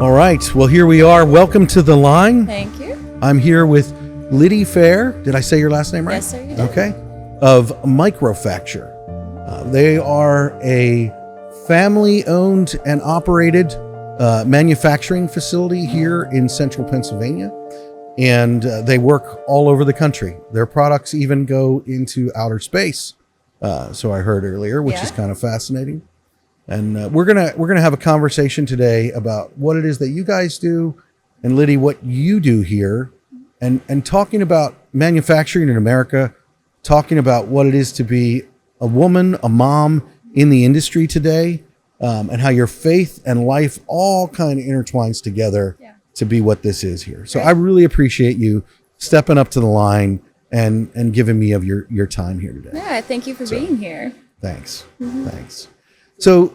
All right. Well, here we are. Welcome to the line. Thank you. I'm here with Liddy Fair. Did I say your last name right? Yes, sir, you did. Okay. Of Facture. They are a family-owned and operated manufacturing facility here in central Pennsylvania. And they work all over the country. Their products even go into outer space. So I heard earlier, which is kind of fascinating. And we're gonna have a conversation today about what it is that you guys do, and Liddy, what you do here, and talking about manufacturing in America, talking about what it is to be a woman, a mom in the industry today, and how your faith and life all kind of intertwines together to be what this is here. So I really appreciate you stepping up to the line and giving me of your time here today. Yeah, thank you for being here. Thanks. Thanks. So,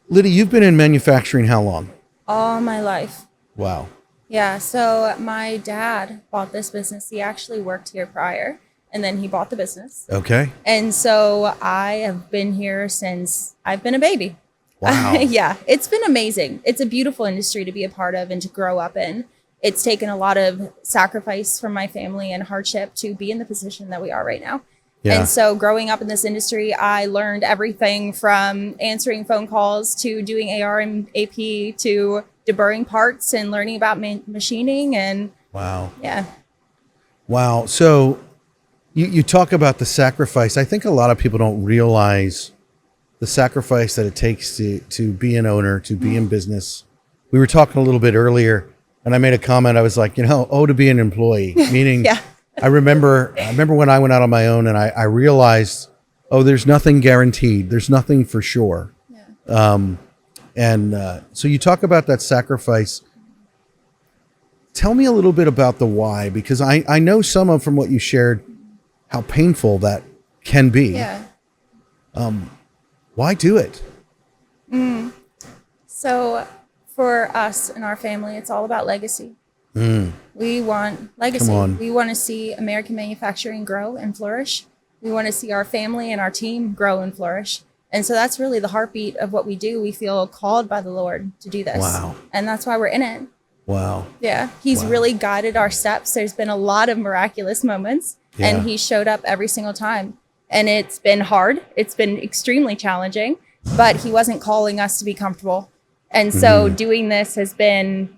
Liddy, you've been in manufacturing how long? All my life. Wow. Yeah, so my dad bought this business. He actually worked here prior, and then he bought the business. Okay. And so I have been here since I've been a baby. Wow. Yeah, it's been amazing. It's a beautiful industry to be a part of and to grow up in. It's taken a lot of sacrifice from my family and hardship to be in the position that we are right now. Yeah. And so growing up in this industry, I learned everything from answering phone calls to doing AR and AP to deburring parts and learning about machining. And wow. Yeah. Wow. So you talk about the sacrifice. I think a lot of people don't realize the sacrifice that it takes to be an owner, to be in business. We were talking a little bit earlier, and I made a comment. I was like, to be an employee, meaning Yeah. I remember when I went out on my own and I realized, there's nothing guaranteed. There's nothing for sure. Yeah. So you talk about that sacrifice. Tell me a little bit about the why, because I know from what you shared, how painful that can be. Yeah. Why do it? So for us and our family, it's all about legacy. We want legacy. Come on. We want to see American manufacturing grow and flourish. We want to see our family and our team grow and flourish. And so that's really the heartbeat of what we do. We feel called by the Lord to do this. Wow. And that's why we're in it. Wow. Yeah. He's really guided our steps. There's been a lot of miraculous moments, and he showed up every single time. And it's been hard. It's been extremely challenging, but he wasn't calling us to be comfortable. And so doing this has been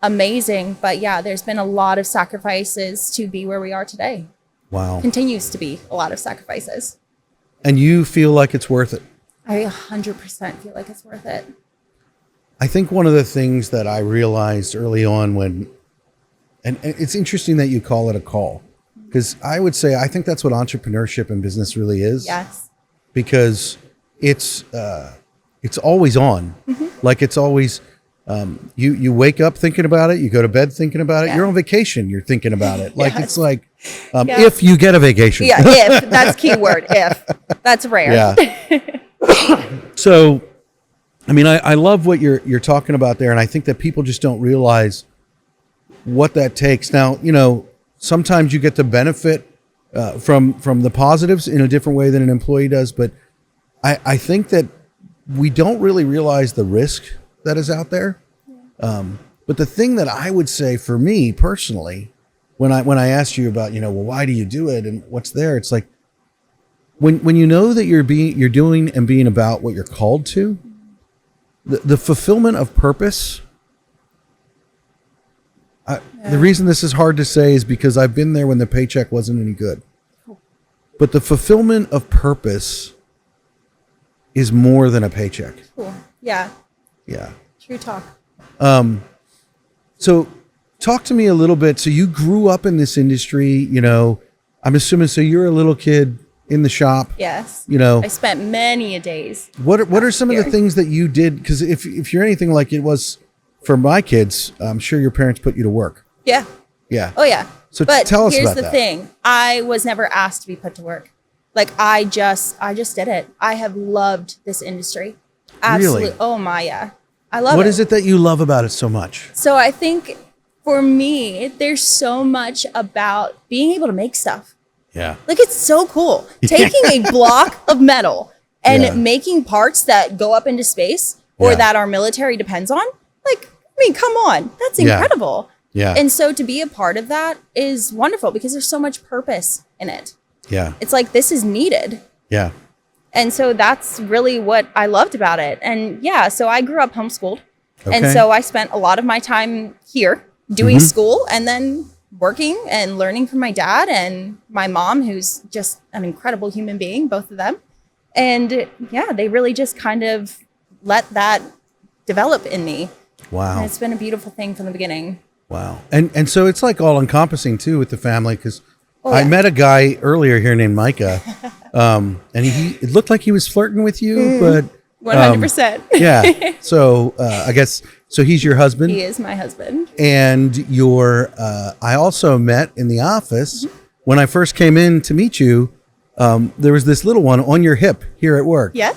amazing. But yeah, there's been a lot of sacrifices to be where we are today. Wow. Continues to be a lot of sacrifices. And you feel like it's worth it? I 100% feel like it's worth it. I think one of the things that I realized early on and it's interesting that you call it a call, because I would say, I think that's what entrepreneurship and business really is. Yes. Because it's always on. Like it's always, you wake up thinking about it, you go to bed thinking about it, you're on vacation, you're thinking about it. Like it's like, if you get a vacation. Yeah, if. That's key word, if. That's rare. Yeah. So, I mean, I love what you're talking about there, and I think that people just don't realize what that takes. Now, sometimes you get the benefit from the positives in a different way than an employee does, but I think that we don't really realize the risk that is out there. But the thing that I would say for me personally, when I asked you about, why do you do it and what's there, it's like when you know that you're doing and being about what you're called to, the fulfillment of purpose. The reason this is hard to say is because I've been there when the paycheck wasn't any good. But the fulfillment of purpose is more than a paycheck. Cool. Yeah. Yeah. True talk. So talk to me a little bit. So you grew up in this industry, I'm assuming, so you're a little kid in the shop. Yes. I spent many a days. What are some of the things that you did? Because if you're anything like it was for my kids, I'm sure your parents put you to work. Yeah. Yeah. Oh yeah. So but tell us about that. Here's the thing. I was never asked to be put to work. Like I just did it. I have loved this industry. Absolutely. Really? Oh my, yeah. I love it. What is it that you love about it so much? So I think for me, there's so much about being able to make stuff. Yeah. Like it's so cool. Taking a block of metal and making parts that go up into space or that our military depends on. Like, I mean, come on, that's incredible. Yeah. And so to be a part of that is wonderful because there's so much purpose in it. Yeah. It's like, this is needed. Yeah. And so that's really what I loved about it. And so I grew up homeschooled. Okay. And so I spent a lot of my time here doing school and then working and learning from my dad and my mom, who's just an incredible human being, both of them. And they really just kind of let that develop in me. Wow. And it's been a beautiful thing from the beginning. Wow. And so it's like all encompassing too with the family, because I met a guy earlier here named Micah, and it looked like he was flirting with you, but 100%. Yeah. So I guess, so he's your husband? He is my husband. And I also met in the office when I first came in to meet you. There was this little one on your hip here at work. Yeah.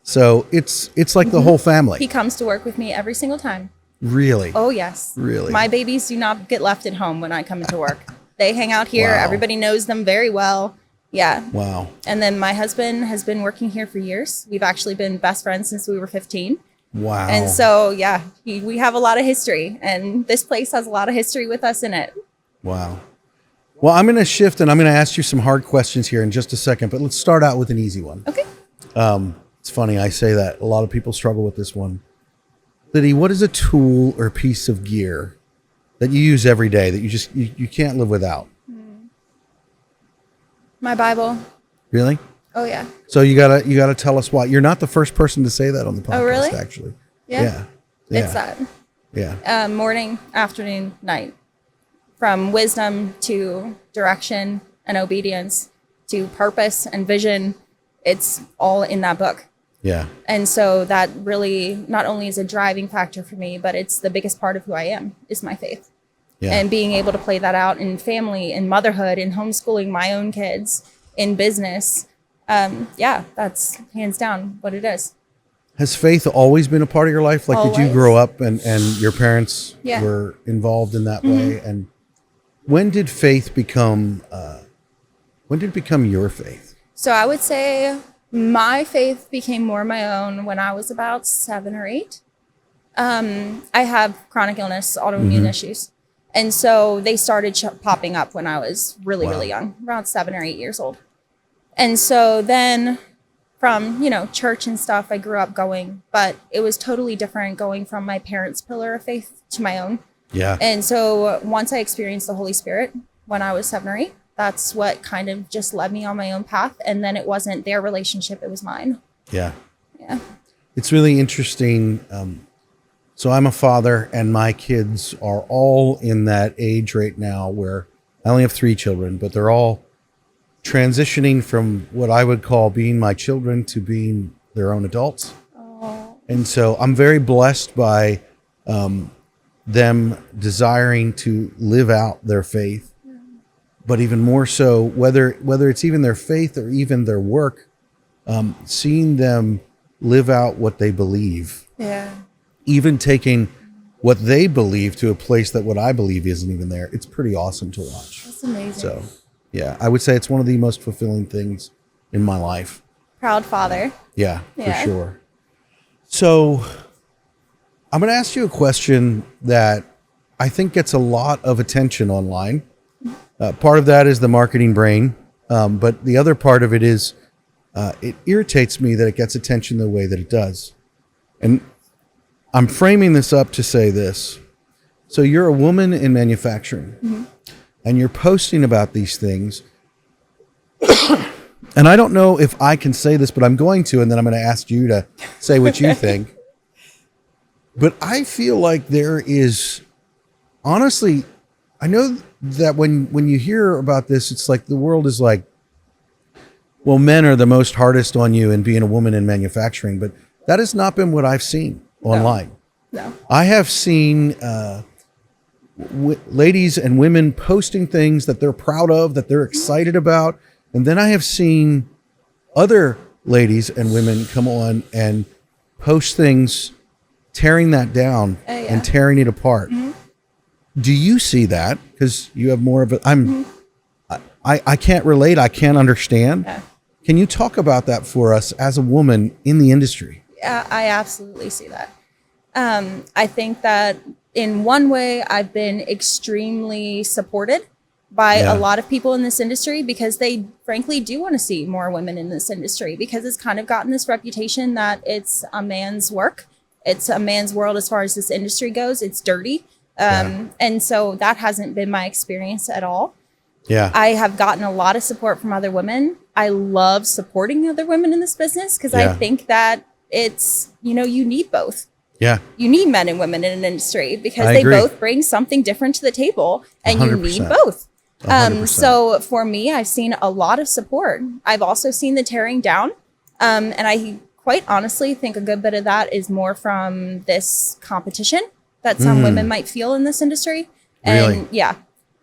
So it's like the whole family. He comes to work with me every single time. Really? Oh, yes. Really? My babies do not get left at home when I come into work. They hang out here. Wow. Everybody knows them very well. Yeah. Wow. And then my husband has been working here for years. We've actually been best friends since we were 15. Wow. And so, we have a lot of history, and this place has a lot of history with us in it. Wow. Well, I'm going to shift and I'm going to ask you some hard questions here in just a second, but let's start out with an easy one. Okay. It's funny, I say that. A lot of people struggle with this one. Liddy, what is a tool or piece of gear that you use every day that you can't live without? My Bible. Really? Oh, yeah. So you gotta tell us why. You're not the first person to say that on the podcast. Oh, really? Actually. Yeah. It's that. Yeah. Morning, afternoon, night. From wisdom to direction and obedience to purpose and vision. It's all in that book. Yeah. And so that really not only is a driving factor for me, but it's the biggest part of who I am, is my faith. Yeah. And being able to play that out in family, in motherhood, in homeschooling my own kids, in business. That's hands down what it is. Has faith always been a part of your life? Like, always. Did you grow up and your parents were involved in that way? And when did faith become your faith? So I would say my faith became more my own when I was about 7 or 8. I have chronic illness, autoimmune issues. And so they started popping up when I was really, really young, around 7 or 8 years old. And so then from, church and stuff, I grew up going, but it was totally different going from my parents' pillar of faith to my own. Yeah. And so once I experienced the Holy Spirit when I was 7 or 8, that's what kind of just led me on my own path. And then it wasn't their relationship, it was mine. Yeah. Yeah. It's really interesting. So I'm a father and my kids are all in that age right now where I only have 3 children, but they're all transitioning from what I would call being my children to being their own adults. Oh. And so I'm very blessed by them desiring to live out their faith. But even more so, whether it's even their faith or even their work, seeing them live out what they believe. Yeah. Even taking what they believe to a place that what I believe isn't even there. It's pretty awesome to watch. That's amazing. So, yeah, I would say it's one of the most fulfilling things in my life. Proud father. Yeah, for sure. So, I'm going to ask you a question that I think gets a lot of attention online. Part of that is the marketing brain, but the other part of it is it irritates me that it gets attention the way that it does. And I'm framing this up to say this. So you're a woman in manufacturing, and you're posting about these things. And I don't know if I can say this, but I'm going to, and then I'm going to ask you to say what you think. But I feel like there is, honestly, I know that when you hear about this, it's like the world is like, well, men are the most hardest on you in being a woman in manufacturing, but that has not been what I've seen online. No. I have seen ladies and women posting things that they're proud of, that they're excited about. And then I have seen other ladies and women come on and post things, tearing that down and tearing it apart. Do you see that? Because you have more of it. I can't relate. I can't understand. Yeah. Can you talk about that for us as a woman in the industry? I absolutely see that. I think that in one way, I've been extremely supported by a lot of people in this industry because they frankly do want to see more women in this industry because it's kind of gotten this reputation that it's a man's work. It's a man's world as far as this industry goes. It's dirty. And so that hasn't been my experience at all. Yeah. I have gotten a lot of support from other women. I love supporting other women in this business because I think that it's, you need both. Yeah. You need men and women in an industry because I they agree. both bring something different to the table and 100%. you need both. 100%. So for me, I've seen a lot of support. I've also seen the tearing down. And I quite honestly think a good bit of that is more from this competition that some women might feel in this industry. And Really?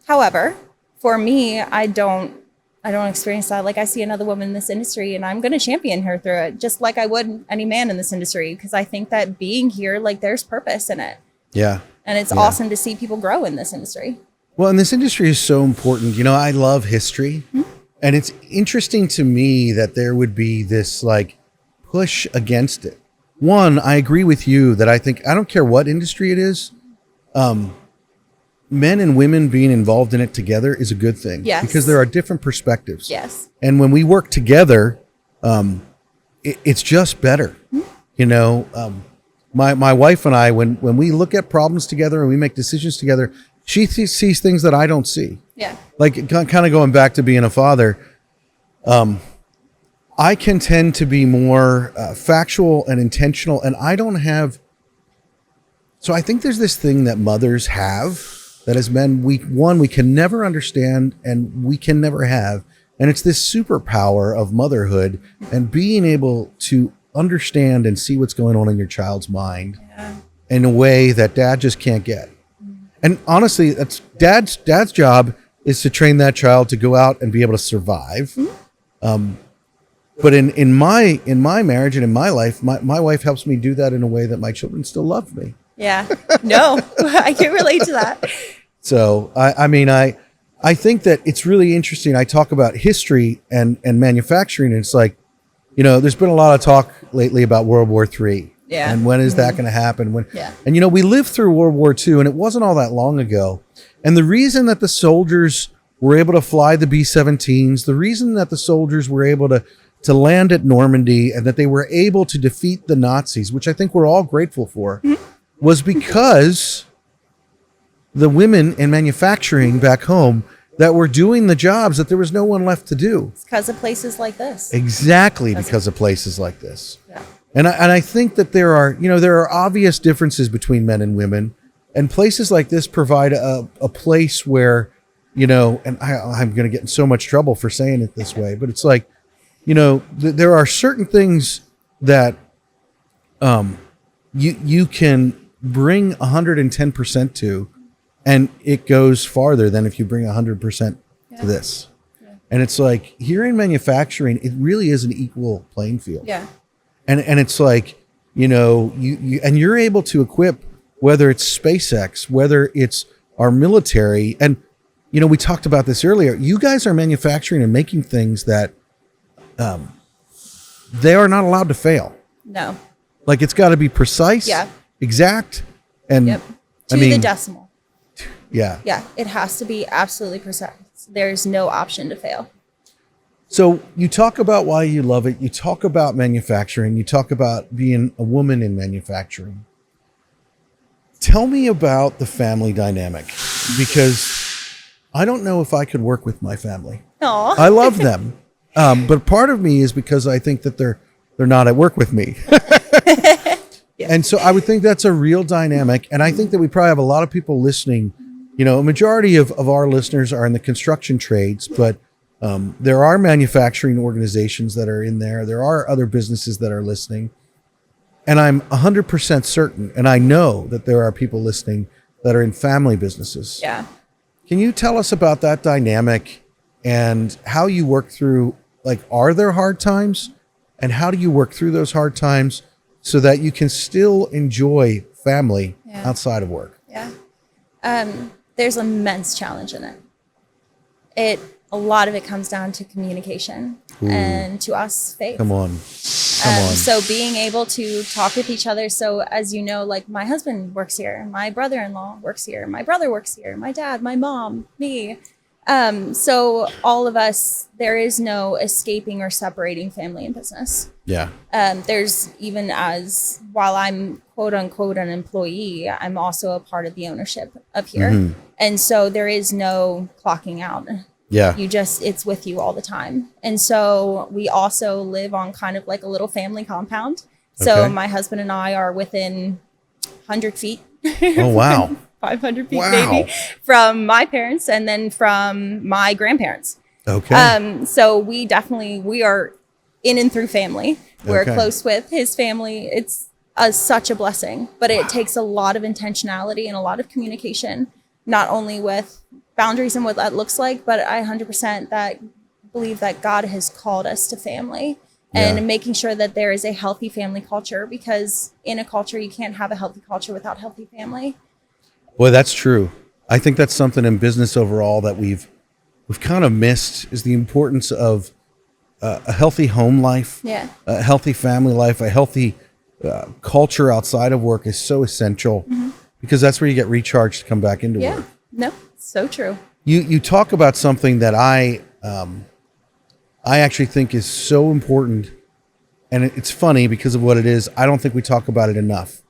However, for me, I don't experience that. Like I see another woman in this industry and I'm going to champion her through it just like I would any man in this industry because I think that being here, like there's purpose in it. Yeah. And it's awesome to see people grow in this industry. Well, and this industry is so important. I love history. And it's interesting to me that there would be this like push against it. One, I agree with you that I don't care what industry it is. Men and women being involved in it together is a good thing. Yes. Because there are different perspectives. Yes. And when we work together, it's just better. My wife and I, when we look at problems together and we make decisions together, she sees things that I don't see. Yeah. Like kind of going back to being a father, I can tend to be more factual and intentional, and I don't have. So I think there's this thing that mothers have that as men, we can never understand and we can never have. And it's this superpower of motherhood and being able to understand and see what's going on in your child's mind in a way that dad just can't get. And honestly, that's dad's job is to train that child to go out and be able to survive. But in my marriage and in my life, my wife helps me do that in a way that my children still love me. Yeah. No, I can relate to that. So I think that it's really interesting. I talk about history and manufacturing, and it's like, there's been a lot of talk lately about World War III. Yeah. And when is that going to happen? Yeah. And we lived through World War II, and it wasn't all that long ago. And the reason that the soldiers were able to fly the B-17s, the reason that the soldiers were able to land at Normandy and that they were able to defeat the Nazis, which I think we're all grateful for, was because the women in manufacturing back home that were doing the jobs that there was no one left to do. It's because of places like this. Exactly, because of places like this. Yeah. And I think that there are obvious differences between men and women, and places like this provide a place where, and I'm going to get in so much trouble for saying it this way, but it's like, there are certain things that you can bring 110% to, and it goes farther than if you bring 100% to this. Yeah. And it's like here in manufacturing, it really is an equal playing field. Yeah. And it's like, you're able to equip, whether it's SpaceX, whether it's our military. And, we talked about this earlier. You guys are manufacturing and making things that they are not allowed to fail. No. Like it's got to be precise, exact, and to the decimal. Yeah. Yeah. It has to be absolutely precise. There's no option to fail. So you talk about why you love it. You talk about manufacturing. You talk about being a woman in manufacturing. Tell me about the family dynamic, because I don't know if I could work with my family. Aww. I love them. But part of me is because I think that they're not at work with me. Yeah. And so I would think that's a real dynamic. And I think that we probably have a lot of people listening. A majority of our listeners are in the construction trades, but there are manufacturing organizations that are in there. There are other businesses that are listening. And I'm 100% certain, and I know that there are people listening that are in family businesses. Yeah. Can you tell us about that dynamic and how you work through, are there hard times? And how do you work through those hard times so that you can still enjoy family outside of work? Yeah. There's immense challenge in it. a lot of it comes down to communication. Ooh. And to us, faith. Come on. So being able to talk with each other. So as you know, like my husband works here, my brother-in-law works here, my brother works here, my dad, my mom, me. So all of us, there is no escaping or separating family and business. Yeah. There's even as while I'm quote unquote an employee, I'm also a part of the ownership of here. Mm-hmm. And so there is no clocking out. Yeah. It's with you all the time. And so we also live on kind of like a little family compound. So my husband and I are within 100 feet. Oh, wow. 500 feet maybe from my parents and then from my grandparents. Okay. So we are in and through family. We're close with his family. It's such a blessing, but it takes a lot of intentionality and a lot of communication, not only with boundaries and what that looks like, but I 100% believe that God has called us to family and making sure that there is a healthy family culture, because in a culture, you can't have a healthy culture without healthy family. Boy, that's true. I think that's something in business overall that we've kind of missed, is the importance of a healthy home life, a healthy family life, a healthy culture outside of work is so essential, because that's where you get recharged to come back into work. No, so true. You talk about something that I actually think is so important, and it's funny because of what it is. I don't think we talk about it enough,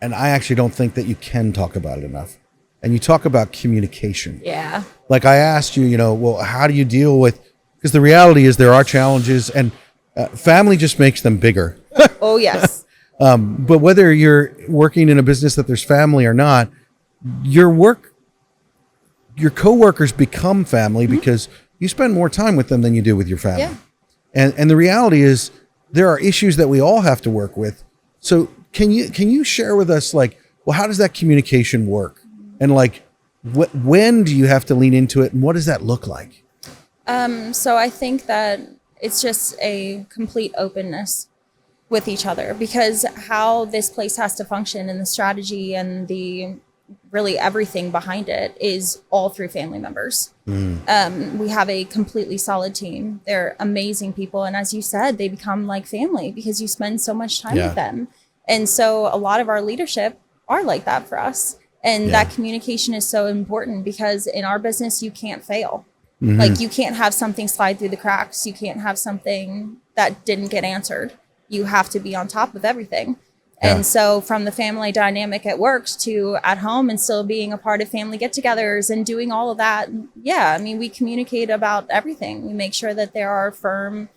and I actually don't think that you can talk about it enough. And you talk about communication. Yeah. Like I asked you, well, how do you deal with? Because the reality is there are challenges, and family just makes them bigger. Oh yes. But whether you're working in a business that there's family or not, your coworkers become family because you spend more time with them than you do with your family. Yeah. And the reality is there are issues that we all have to work with. So can you share with us, like, well, how does that communication work? And like, when do you have to lean into it, and what does that look like? So I think that it's just a complete openness with each other, because how this place has to function and the strategy and the really everything behind it is all through family members. We have a completely solid team. They're amazing people. And as you said, they become like family because you spend so much time with them. And so a lot of our leadership are like that for us. And that communication is so important, because in our business, you can't fail. Like you can't have something slide through the cracks. You can't have something that didn't get answered. You have to be on top of everything. And so from the family dynamic at work to at home and still being a part of family get-togethers and doing all of that. Yeah, I mean, we communicate about everything. We make sure that there are firm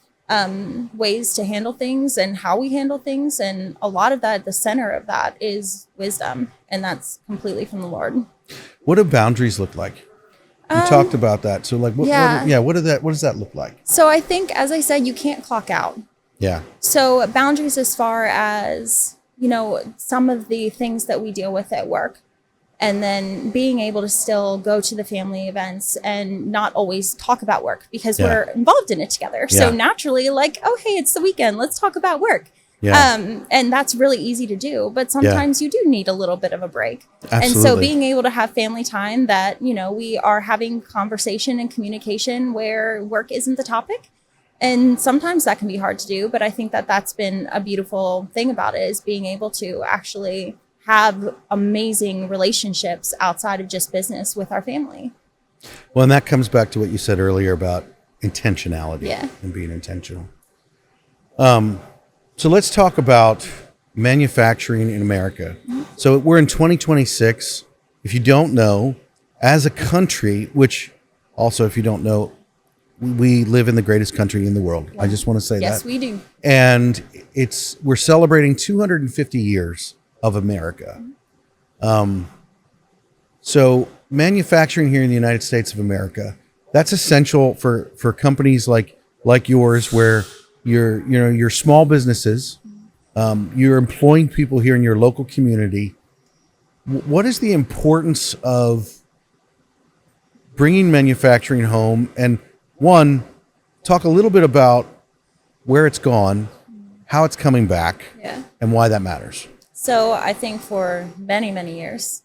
ways to handle things and how we handle things. And a lot of that, the center of that is wisdom. And that's completely from the Lord. What do boundaries look like? You talked about that. So like, what does that look like? So I think, as I said, you can't clock out. Yeah. So boundaries as far as, some of the things that we deal with at work, and then being able to still go to the family events and not always talk about work because we're involved in it together. So naturally, like, oh, hey, it's the weekend. Let's talk about work. Yeah. And that's really easy to do. But sometimes you do need a little bit of a break. Absolutely. And so being able to have family time that, we are having conversation and communication where work isn't the topic. And sometimes that can be hard to do. But I think that that's been a beautiful thing about it, is being able to actually have amazing relationships outside of just business with our family. Well, and that comes back to what you said earlier about intentionality and being intentional. So let's talk about manufacturing in America. So we're in 2026. If you don't know, as a country, which also, if you don't know, we live in the greatest country in the world. I just want to say that. Yes, we do. And we're celebrating 250 years of America. So manufacturing here in the United States of America, that's essential for companies like yours, where you're small businesses, you're employing people here in your local community. What is the importance of bringing manufacturing home? And one, talk a little bit about where it's gone, how it's coming back, and why that matters. So I think for many, many years,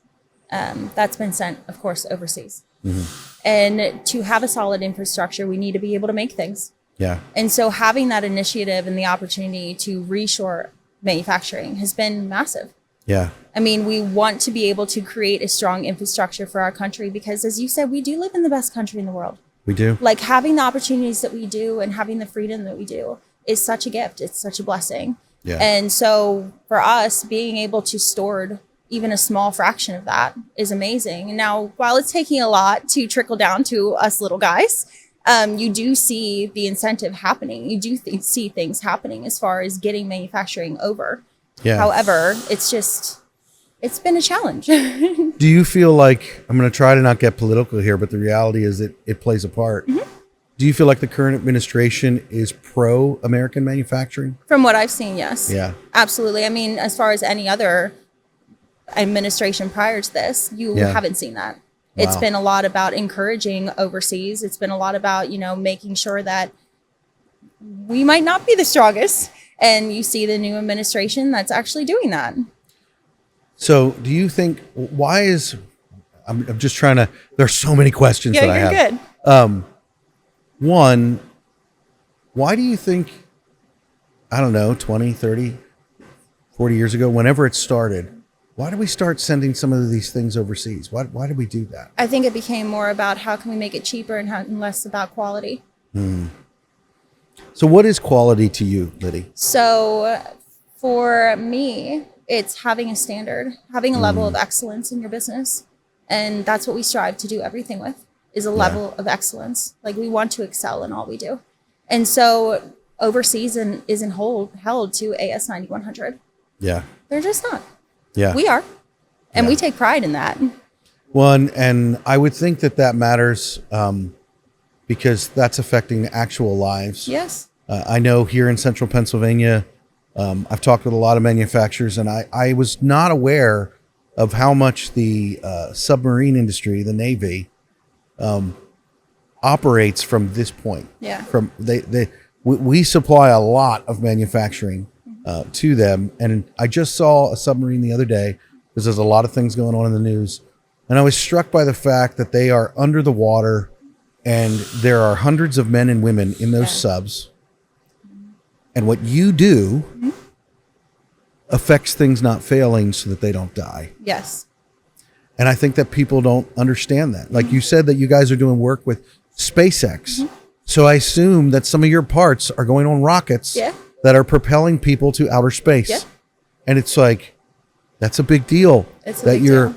that's been sent, of course, overseas. Mm-hmm. And to have a solid infrastructure, we need to be able to make things. Yeah. And so having that initiative and the opportunity to reshore manufacturing has been massive. Yeah. I mean, we want to be able to create a strong infrastructure for our country because, as you said, we do live in the best country in the world. We do. Like having the opportunities that we do and having the freedom that we do is such a gift. It's such a blessing. Yeah. And so for us, being able to store even a small fraction of that is amazing. Now, while it's taking a lot to trickle down to us little guys, you do see the incentive happening. You do see things happening as far as getting manufacturing over. Yeah. However, it's been a challenge. Do you feel like, I'm going to try to not get political here, but the reality is that it plays a part. Mm-hmm. Do you feel like the current administration is pro-American manufacturing? From what I've seen, yes. Yeah. Absolutely. I mean, as far as any other administration prior to this, you haven't seen that. Wow. It's been a lot about encouraging overseas. It's been a lot about, making sure that we might not be the strongest. And you see the new administration that's actually doing that. So do you think, I'm just trying to, there's so many questions that I have. Yeah, you're good. One, why do you think, I don't know, 20, 30, 40 years ago, whenever it started, why did we start sending some of these things overseas? Why did we do that? I think it became more about how can we make it cheaper and less about quality. So what is quality to you, Liddy? So for me, it's having a standard, having a level of excellence in your business. And that's what we strive to do everything with, is a level of excellence. Like we want to excel in all we do. And so overseas isn't held to AS 9100. Yeah. They're just not. Yeah. We are. And we take pride in that. Well, and I would think that matters because that's affecting actual lives. Yes. I know here in central Pennsylvania, I've talked with a lot of manufacturers, and I was not aware of how much the submarine industry, the Navy, operates from this point. Yeah. We supply a lot of manufacturing to them, and I just saw a submarine the other day because there's a lot of things going on in the news, and I was struck by the fact that they are under the water, and there are hundreds of men and women in those subs, and what you do affects things not failing so that they don't die. Yes. And I think that people don't understand that. Like you said that you guys are doing work with SpaceX. So I assume that some of your parts are going on rockets that are propelling people to outer space. Yeah. And it's like, that's a big deal that you're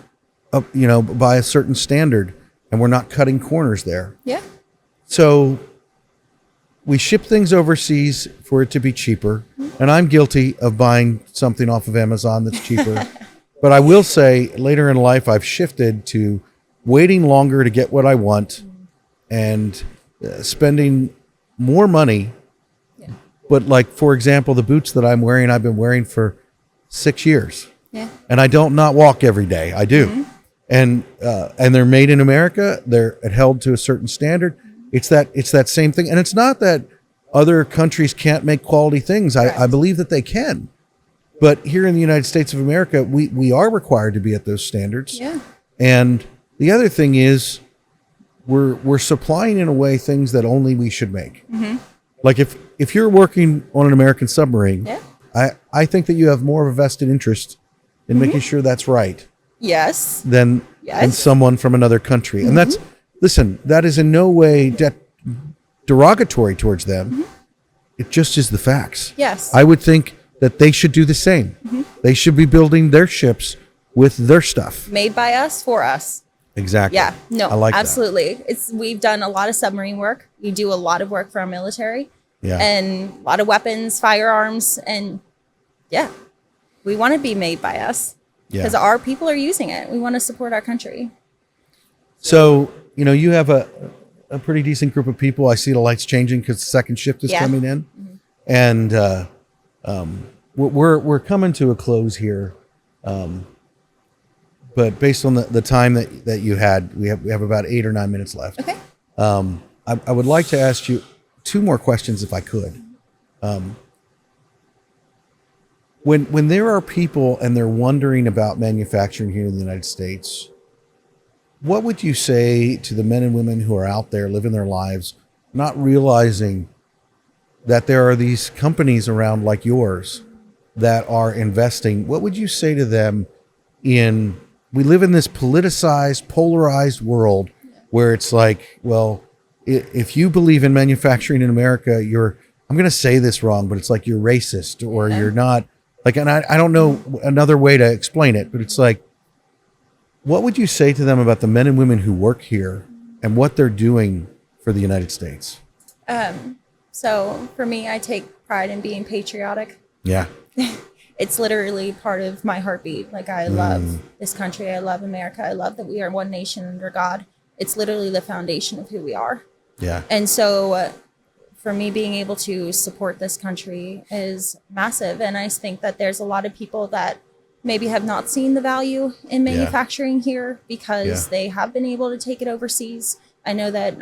up, by a certain standard, and we're not cutting corners there. Yeah. So we ship things overseas for it to be cheaper. And I'm guilty of buying something off of Amazon that's cheaper. But I will say later in life, I've shifted to waiting longer to get what I want and spending more money. Yeah. But like, for example, the boots that I'm wearing, I've been wearing for 6 years. Yeah. And I don't not walk every day. I do. And they're made in America. They're held to a certain standard. It's that same thing. And it's not that other countries can't make quality things. I believe that they can. But here in the United States of America, we are required to be at those standards. Yeah. And the other thing is we're supplying in a way things that only we should make. Like if you're working on an American submarine, I think that you have more of a vested interest in making sure that's right. Yes. Than someone from another country. And that is in no way derogatory towards them. It just is the facts. Yes. I would think that they should do the same. They should be building their ships with their stuff. Made by us, for us. Exactly. Yeah, no, I like absolutely. We've done a lot of submarine work. We do a lot of work for our military. Yeah. And a lot of weapons, firearms, and we want to be made by us. Because our people are using it. We want to support our country. So, you have a pretty decent group of people. I see the lights changing because the second shift is coming in. And we're coming to a close here. But based on the time that you had, we have about 8 or 9 minutes left. Okay. I would like to ask you 2 more questions if I could. When there are people and they're wondering about manufacturing here in the United States, What would you say to the men and women who are out there living their lives, not realizing that there are these companies around like yours that are investing? What would you say to them we live in this politicized, polarized world where it's like, well, if you believe in manufacturing in America, I'm going to say this wrong, but it's like you're racist or you're not like, and I don't know another way to explain it, but it's like, what would you say to them about the men and women who work here and what they're doing for the United States? So for me, I take pride in being patriotic. Yeah. It's literally part of my heartbeat. Like, I love this country. I love America. I love that we are one nation under God. It's literally the foundation of who we are. Yeah. And so for me, being able to support this country is massive. And I think that there's a lot of people that maybe have not seen the value in manufacturing here because they have been able to take it overseas. I know that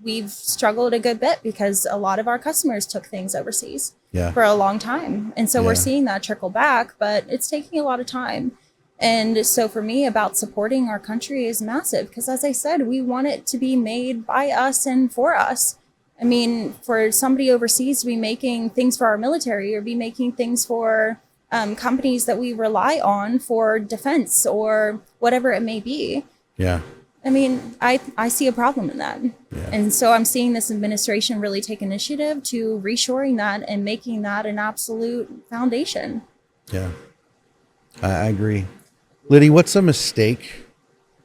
we've struggled a good bit because a lot of our customers took things overseas for a long time. And so we're seeing that trickle back, but it's taking a lot of time. And so for me, about supporting our country is massive because, as I said, we want it to be made by us and for us. I mean, for somebody overseas to be making things for our military or be making things for companies that we rely on for defense or whatever it may be. Yeah. I mean, I see a problem in that. Yeah. And so I'm seeing this administration really take initiative to reshoring that and making that an absolute foundation. Yeah, I agree. Liddy, what's a mistake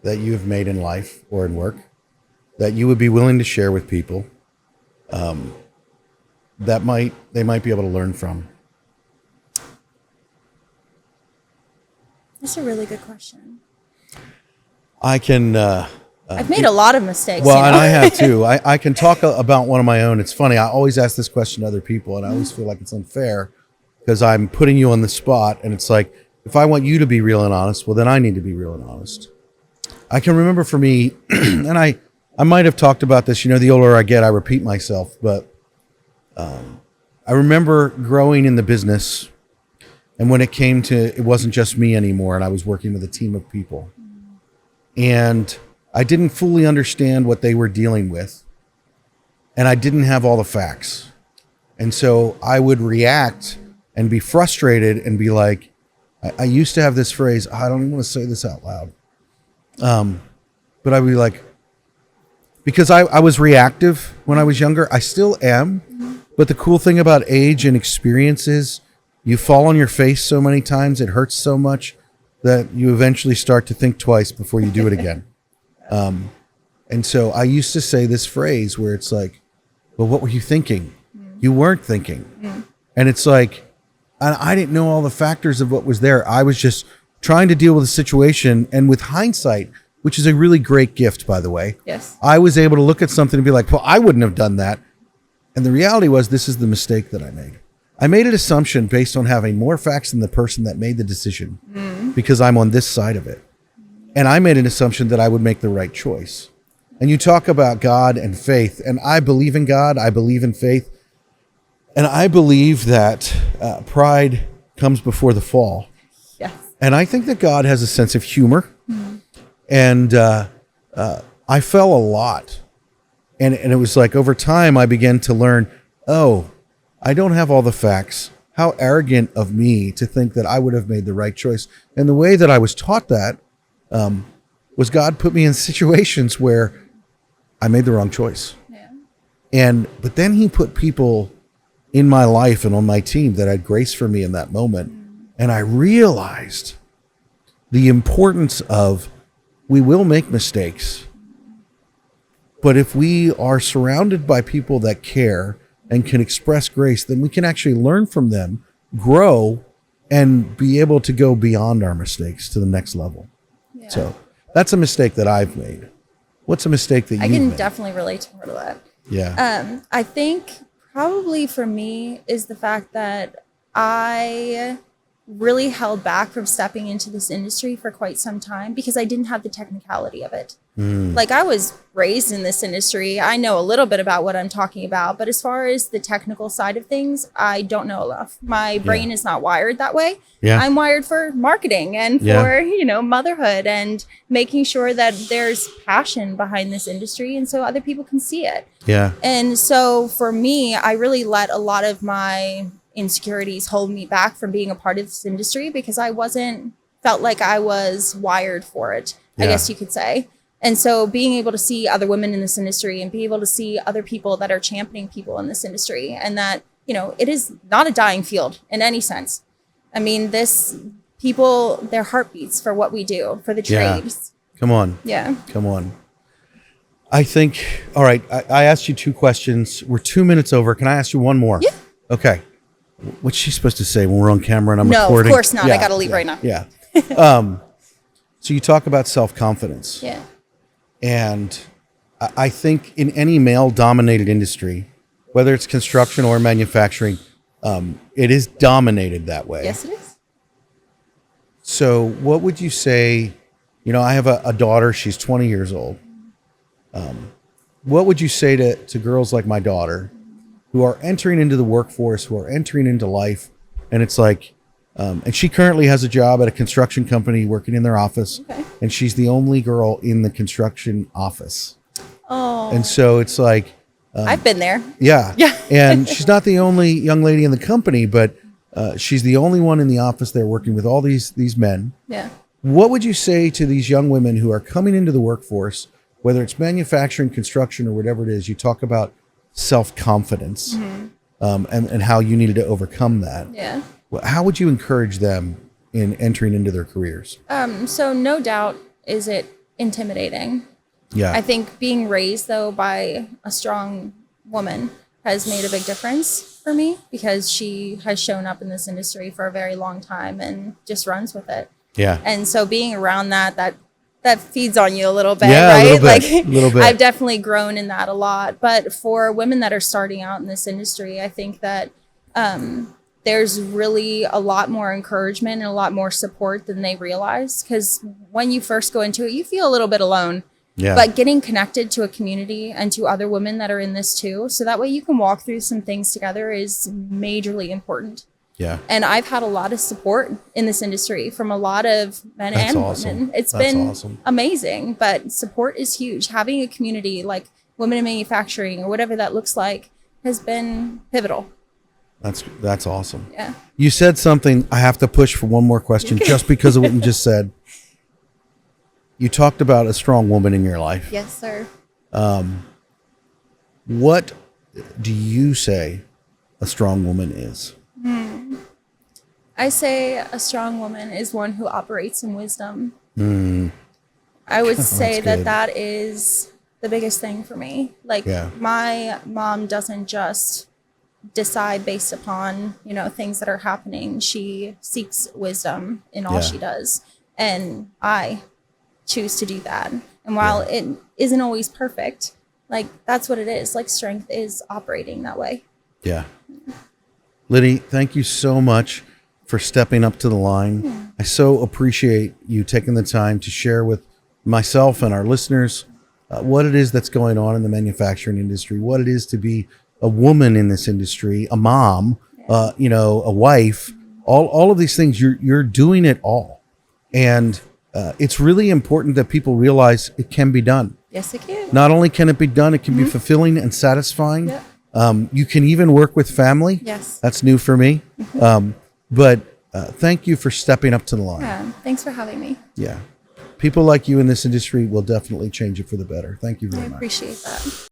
that you've made in life or in work that you would be willing to share with people that they might be able to learn from? That's a really good question. I can. I've made a lot of mistakes. Well, and I have too. I can talk about one of my own. It's funny. I always ask this question to other people, and I always feel like it's unfair because I'm putting you on the spot. And it's like, if I want you to be real and honest, well, then I need to be real and honest. I can remember for me, and I might have talked about this. You know, the older I get, I repeat myself. But I remember growing in the business, and when it came to, it wasn't just me anymore, and I was working with a team of people. And I didn't fully understand what they were dealing with. And I didn't have all the facts. And so I would react and be frustrated and be like, I used to have this phrase, I don't even want to say this out loud. But I'd be like, because I was reactive when I was younger. I still am. But the cool thing about age and experience is you fall on your face so many times, it hurts so much that you eventually start to think twice before you do it again. And so I used to say this phrase where it's like, well, what were you thinking? You weren't thinking. And it's like, I didn't know all the factors of what was there. I was just trying to deal with the situation. And with hindsight, which is a really great gift, by the way, I was able to look at something and be like, well, I wouldn't have done that. And the reality was, this is the mistake that I made. I made an assumption based on having more facts than the person that made the decision because I'm on this side of it. And I made an assumption that I would make the right choice. And you talk about God and faith, and I believe in God. I believe in faith. And I believe that pride comes before the fall. Yes. And I think that God has a sense of humor. And I fell a lot. And it was like over time I began to learn, oh, I don't have all the facts. How arrogant of me to think that I would have made the right choice. And the way that I was taught that was God put me in situations where I made the wrong choice. Yeah. But then he put people in my life and on my team that had grace for me in that moment. And I realized the importance of, we will make mistakes, but if we are surrounded by people that care and can express grace, then we can actually learn from them, grow, and be able to go beyond our mistakes to the next level. Yeah. So that's a mistake that I've made. What's a mistake that you've made? I can definitely relate to part of that. Yeah. I think probably for me is the fact that I really held back from stepping into this industry for quite some time because I didn't have the technicality of it. Like, I was raised in this industry. I know a little bit about what I'm talking about, but as far as the technical side of things, I don't know enough. My brain is not wired that way. Yeah. I'm wired for marketing and for, motherhood and making sure that there's passion behind this industry and so other people can see it. Yeah. And so for me, I really let a lot of my insecurities hold me back from being a part of this industry because I felt like I was wired for it, I guess you could say. And so being able to see other women in this industry and be able to see other people that are championing people in this industry and that, it is not a dying field in any sense. I mean, their heartbeats for what we do, for the trades. Come on. Yeah. Come on. I think, all right, I asked you 2 questions. We're 2 minutes over. Can I ask you one more? Yeah. Okay. What's she supposed to say when we're on camera and I'm recording? recording? No, of course not. I got to leave right now. Yeah. So you talk about self-confidence. Yeah. And I think in any male-dominated industry, whether it's construction or manufacturing, it is dominated that way. Yes, it is. So what would you say, I have a daughter, she's 20 years old. What would you say to girls like my daughter who are entering into the workforce, who are entering into life, and it's like, and she currently has a job at a construction company working in their office, and she's the only girl in the construction office. Oh. And so it's like, I've been there. Yeah. And she's not the only young lady in the company, but she's the only one in the office there working with all these men. Yeah. What would you say to these young women who are coming into the workforce, whether it's manufacturing, construction, or whatever it is? You talk about self-confidence and how you needed to overcome that. Yeah. How would you encourage them in entering into their careers? So no doubt is it intimidating. Yeah. I think being raised, though, by a strong woman has made a big difference for me because she has shown up in this industry for a very long time and just runs with it. Yeah. And so being around that feeds on you a little bit, yeah, right? A little bit. I've definitely grown in that a lot. But for women that are starting out in this industry, I think that there's really a lot more encouragement and a lot more support than they realize. Because when you first go into it, you feel a little bit alone. Yeah. But getting connected to a community and to other women that are in this too, so that way you can walk through some things together is majorly important. Yeah. And I've had a lot of support in this industry from a lot of men and women. It's been amazing, but support is huge. Having a community like Women in Manufacturing or whatever that looks like has been pivotal. That's awesome. Yeah. You said something, I have to push for one more question just because of what you just said. You talked about a strong woman in your life. Yes, sir. What do you say a strong woman is? I say a strong woman is one who operates in wisdom. I would say that is the biggest thing for me. Like my mom doesn't just decide based upon, things that are happening. She seeks wisdom in all she does. And I choose to do that. And while it isn't always perfect, like that's what it is. Like strength is operating that way. Yeah. Liddy, thank you so much for stepping up to the line. I so appreciate you taking the time to share with myself and our listeners what it is that's going on in the manufacturing industry, what it is to be a woman in this industry, a mom, a wife, all of these things. You're doing it all. And it's really important that people realize it can be done. Yes, it can. Not only can it be done, it can be fulfilling and satisfying. Yep. You can even work with family. Yes. That's new for me. But thank you for stepping up to the line. Yeah. Thanks for having me. Yeah. People like you in this industry will definitely change it for the better. Thank you very much. I appreciate that.